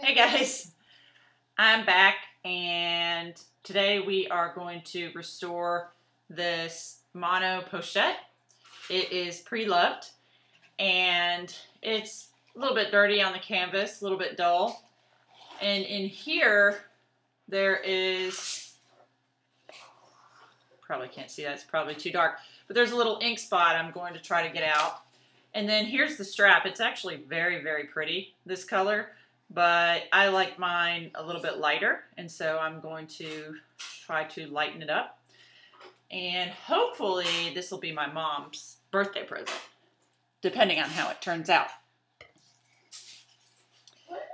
Hey guys, I'm back and today we are going to restore this mono pochette. It is pre-loved and it's a little bit dirty on the canvas, a little bit dull. And in here there is, probably can't see that, it's probably too dark, but there's a little ink spot I'm going to try to get out. And then here's the strap. It's actually very, very pretty, this color, but I like mine a little bit lighter, and so I'm going to try to lighten it up. And hopefully this will be my mom's birthday present, depending on how it turns out.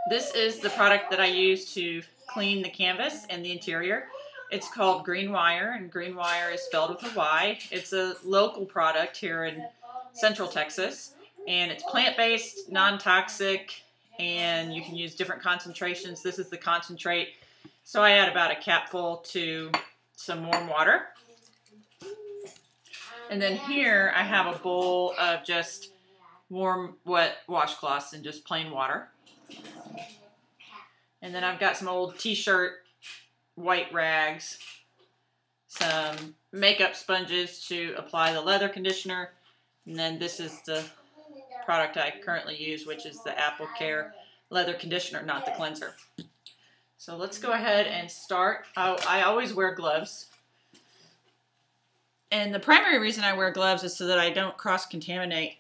This is the product that I use to clean the canvas and the interior. It's called Green Wire, and Green Wire is spelled with a Y. It's a local product here in Central Texas, and it's plant-based, non-toxic, and you can use different concentrations. This is the concentrate. So I add about a capful to some warm water. And then here I have a bowl of just warm, wet washcloths and just plain water. And then I've got some old t-shirt white rags, some makeup sponges to apply the leather conditioner, and then this is the product I currently use, which is the Apple Care leather conditioner, not the cleanser. So let's go ahead and start. I always wear gloves, and the primary reason I wear gloves is so that I don't cross-contaminate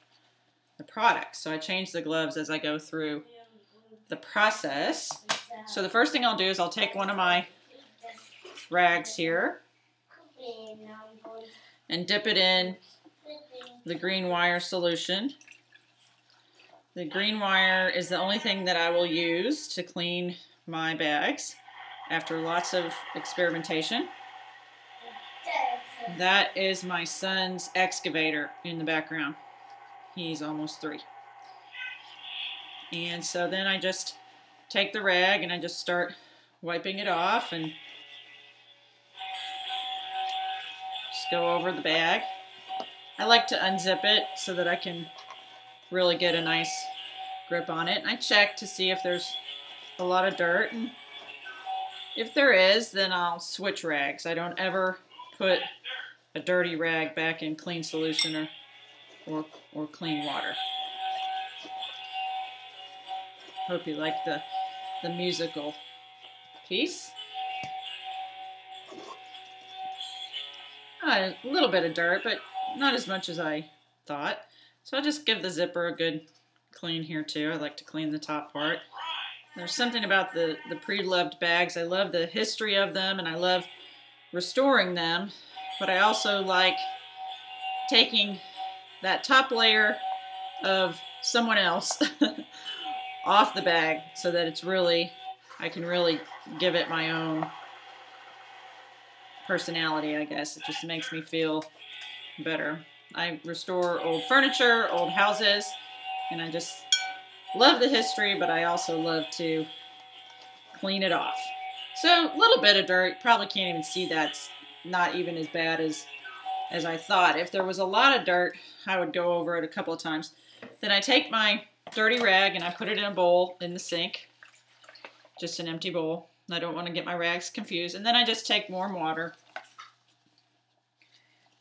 the product. So I change the gloves as I go through the process. So the first thing I'll do is I'll take one of my rags here and dip it in the Green Wire solution. The Green Wire is the only thing that I will use to clean my bags after lots of experimentation. That is my son's excavator in the background. He's almost 3. And so then I just take the rag and I just start wiping it off and just go over the bag. I like to unzip it so that I can really get a nice grip on it. And I check to see if there's a lot of dirt. And if there is, then I'll switch rags. I don't ever put a dirty rag back in clean solution or clean water. Hope you like the musical piece. A little bit of dirt, but not as much as I thought. So I'll just give the zipper a good clean here too. I like to clean the top part. There's something about the pre-loved bags. I love the history of them and I love restoring them, but I also like taking that top layer of someone else off the bag so that it's really, I can really give it my own personality, I guess. It just makes me feel better. I restore old furniture, old houses, and I just love the history, but I also love to clean it off. So a little bit of dirt, probably can't even see that. It's not even as bad as I thought. If there was a lot of dirt, I would go over it a couple of times. Then I take my dirty rag and I put it in a bowl in the sink, just an empty bowl. I don't want to get my rags confused. And then I just take warm water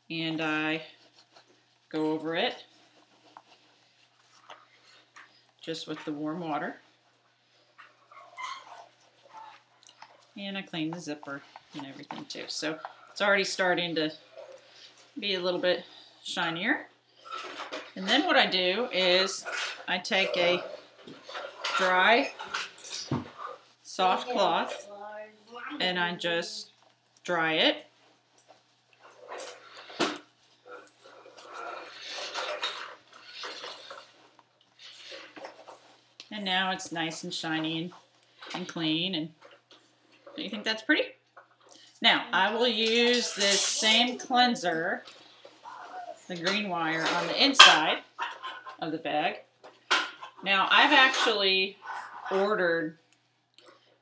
and I go over it just with the warm water. And I clean the zipper and everything too. So it's already starting to be a little bit shinier. And then what I do is I take a dry, soft cloth and I just dry it. And now it's nice and shiny and clean. And do you think that's pretty? Now, I will use this same cleanser, the Green Wire, on the inside of the bag. Now, I've actually ordered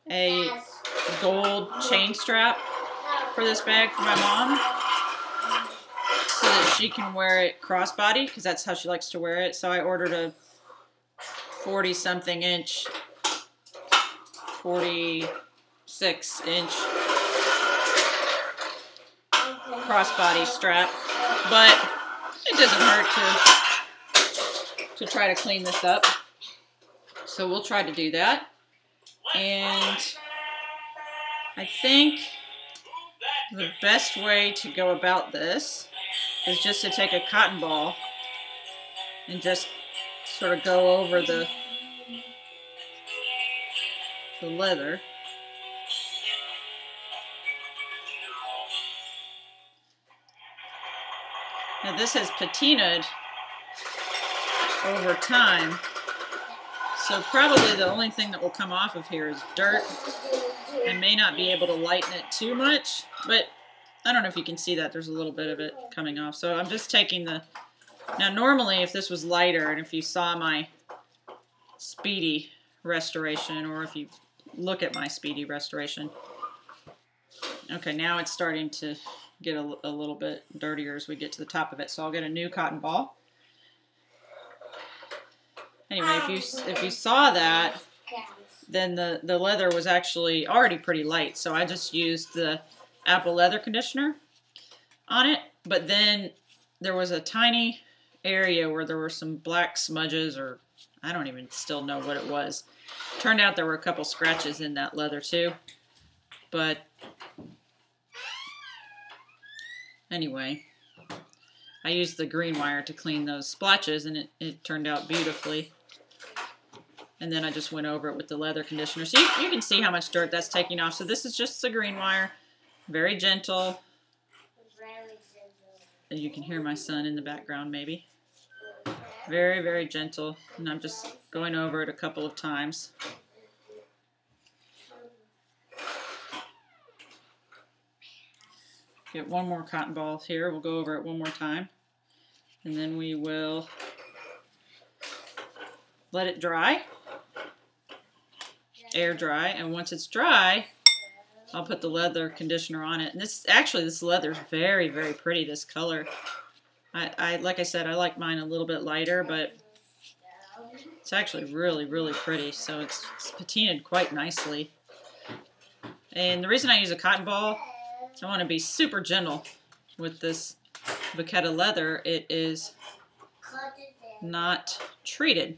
a gold chain strap for this bag for my mom so that she can wear it crossbody, because that's how she likes to wear it. So I ordered a 40-something inch 46-inch crossbody strap, but it doesn't hurt to try to clean this up. So we'll try to do that. And I think the best way to go about this is just to take a cotton ball and just sort of go over the leather. Now this has patinaed over time, so probably the only thing that will come off of here is dirt. I may not be able to lighten it too much, but I don't know if you can see that. There's a little bit of it coming off. So I'm just taking the... Now normally if this was lighter, and if you saw my speedy restoration, or if you look at my speedy restoration... Okay, now it's starting to get a little bit dirtier as we get to the top of it. So I'll get a new cotton ball. Anyway, if you saw that, then the leather was actually already pretty light. So I just used the apple leather conditioner on it. But then there was a tiny area where there were some black smudges, or I don't even still know what it was. Turned out there were a couple scratches in that leather too. But anyway, I used the green wire to clean those splotches, and it turned out beautifully. And then I just went over it with the leather conditioner. So you can see how much dirt that's taking off. So this is just the green wire, very gentle. And you can hear my son in the background maybe. Very, very gentle. And I'm just going over it a couple of times. Get one more cotton ball here. We'll go over it one more time. And then we will let it dry. Air dry. And once it's dry, I'll put the leather conditioner on it. And this leather is very, very pretty, this color. Like I said, I like mine a little bit lighter, but it's actually really, really pretty. So it's patinaed quite nicely. And the reason I use a cotton ball, I want to be super gentle with this Pochette leather. It is not treated.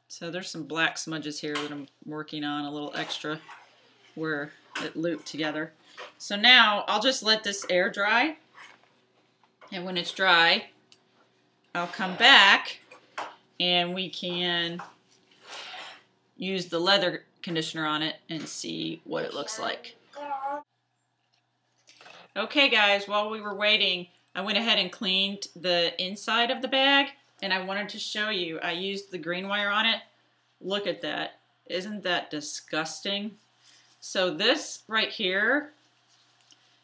So there's some black smudges here that I'm working on, a little extra where it looped together. So now I'll just let this air dry. And when it's dry, I'll come back and we can use the leather conditioner on it and see what it looks like. Okay guys, while we were waiting, I went ahead and cleaned the inside of the bag, and I wanted to show you. I used the green wire on it. Look at that. Isn't that disgusting? So this right here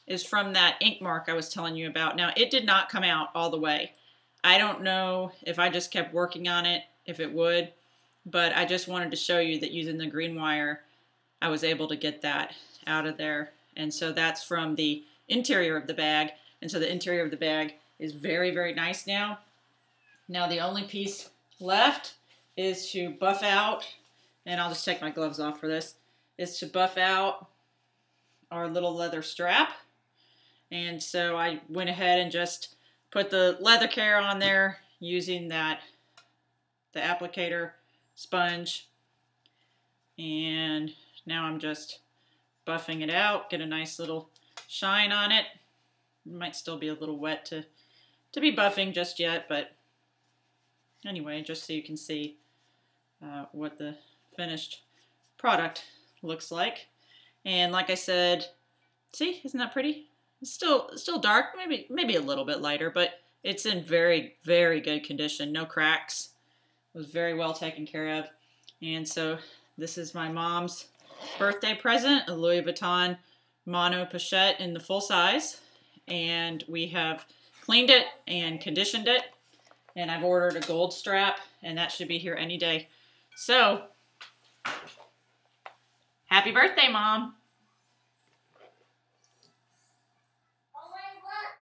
is from that ink mark I was telling you about. Now, it did not come out all the way. I don't know if I just kept working on it, if it would, but I just wanted to show you that using the green wire, I was able to get that out of there. And so that's from the interior of the bag. And so the interior of the bag is very, very nice now. Now the only piece left is to buff out, and I'll just take my gloves off for this, is to buff out our little leather strap. And so I went ahead and just put the leather care on there using the applicator sponge. And now I'm just buffing it out, get a nice little shine on it. It might still be a little wet to be buffing just yet, but anyway, just so you can see what the finished product looks like. And like I said, see, isn't that pretty? It's still dark, maybe a little bit lighter, but it's in very, very good condition. No cracks. It was very well taken care of. And so this is my mom's birthday present, a Louis Vuitton Mono Pochette in the full size. And we have cleaned it and conditioned it. And I've ordered a gold strap, and that should be here any day. So, happy birthday, Mom!